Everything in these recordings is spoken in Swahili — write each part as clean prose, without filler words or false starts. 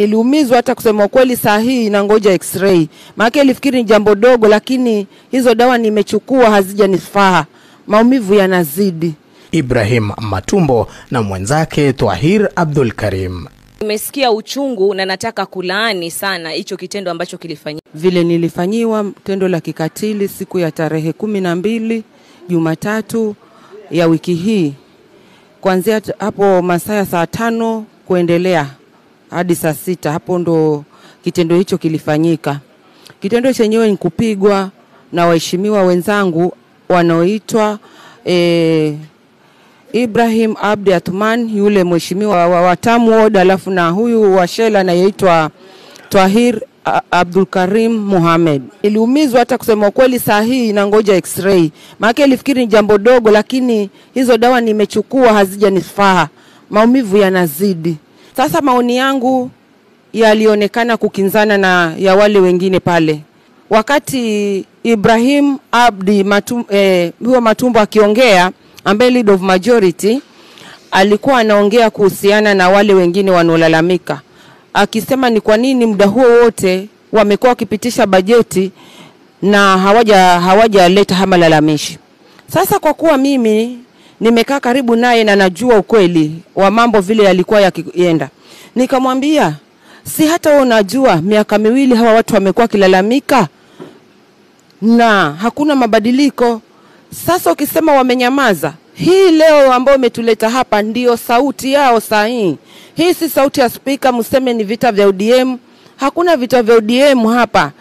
Niliumizwa hata kusema kweli saa hii na ngoja x-ray. Maana nilifikiri ni jambo dogo, lakini hizo dawa nimechukua hazijanifaa. Maumivu yanazidi. Ibrahim Matumbo na mwenzake Twahir Abdul Karim. Nimesikia uchungu na nataka kulaani sana hicho kitendo ambacho kilifanyika. Vile nilifanyiwa tendo la kikatili siku ya tarehe 12 Jumatatu ya wiki hii. Kuanzia hapo masaa saa 5 kuendelea hadi saa 6, hapo ndo kitendo hicho kilifanyika. Kitendo chenyewe ni kupigwa na waheshimiwa wenzangu wanaoitwa Ibrahim Abdi Athman, yule mheshimiwa wa Watamu Ward, alafu na huyu wa Shela anayeitwa Twahir Abdul Karim Mohamed. Niliumizwa hata kusema kweli saa hii na ngoja x-ray. Maana nilifikiri ni jambo dogo, lakini hizo dawa nimechukua hazijanifaa. Maumivu yanazidi. Sasa maoni yangu yalionekana kukinzana na ya wale wengine pale. Wakati Ibrahim Abdi Matumbo akiongea, ambaye leader of majority, alikuwa anaongea kuhusiana na wale wengine wanaolalamika, akisema ni kwa nini muda huo wote wamekuwa wakipitisha bajeti na hawajaleta malalamishi. Sasa kwa kuwa mimi nimekaa karibu naye na najua ukweli wa mambo vile yalikuwa yakienda, nikamwambia, si hata wewe unajua miaka 2 hawa watu wamekuwa kilalamika na hakuna mabadiliko. Sasa ukisema wamenyamaza, hii leo ambao umetuleta hapa ndio sauti yao sahihi. Hii si sauti ya speaker mseme ni vita vya ODM. Hakuna vita vya ODM hapa.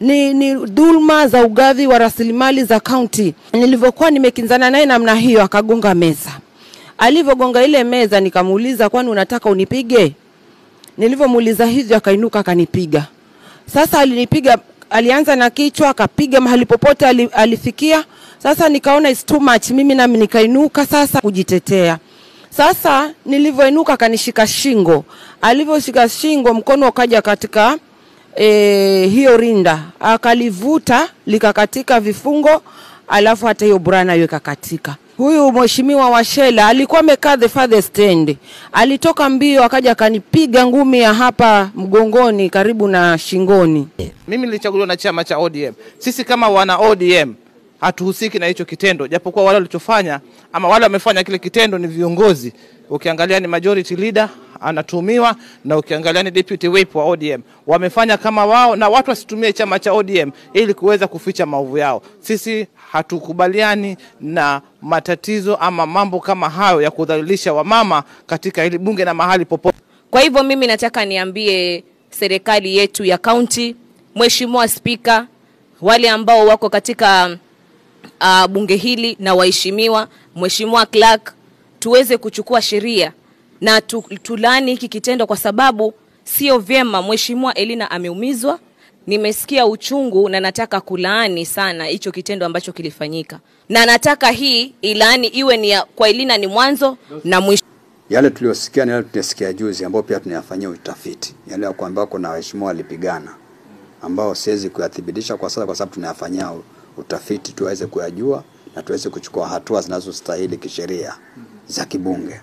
Ni dhulma za ugavi wa rasilimali za county. Nilivyokuwa nimekinzana naye namna hiyo, akagonga meza. Alivyogonga ile meza nikamuuliza, kwani unataka unipige? Nilivyomuuliza hivyo akainuka akanipiga. Sasa alinipiga, alianza na kichwa akapiga mahali popote alifikia. Sasa nikaona it's too much, mimi nami nikainuka sasa kujitetea. Sasa nilivyoinuka akanishika shingo. Alivyoshika shingo mkono ukaja katika hiyo rinda. Akalivuta likakatika vifungo, alafu hata hiyo burana hiyo ikakatika. Huyu mheshimiwa wa Shela alikuwa amekaa the farthest end. Alitoka mbio akaja akanipiga ngumi ya hapa mgongoni karibu na shingoni. Mimi nilichaguliwa na chama cha ODM. Sisi kama wana ODM hatuhusiki na hicho kitendo, japokuwa wale walichofanya ama wale wamefanya kile kitendo ni viongozi. Ukiangalia ni majority leader anatumiwa, na ukiangalia ni deputy whip wa ODM. Wamefanya kama wao, na watu wasitumie chama cha ODM ili kuweza kuficha maovu yao. Sisi hatukubaliani na matatizo ama mambo kama hayo ya kudhalilisha wamama katika hili bunge na mahali popote. Kwa hivyo mimi nataka niambie serikali yetu ya county, mheshimiwa speaker, wale ambao wako katika bunge hili na waheshimiwa, mheshimiwa clerk, tuweze kuchukua sheria na tulani hiki kitendo, kwa sababu sio vyema. Mheshimiwa Elina ameumizwa. Nimesikia uchungu na nataka kulaani sana hicho kitendo ambacho kilifanyika. Na nataka hii ilaani iwe ni kwa Elina ni mwanzo na mwisho. Yale tuliyosikia na yale tunasikia juzi ambao pia tunayafanyia utafiti. Yale ya kwamba kuna waheshimiwa walipigana ambao siwezi kuyathibitisha kwa sasa, kwa sababu tunayafanyia utafiti tuweze kuyajua na tuweze kuchukua hatua zinazostahili kisheria za kibunge.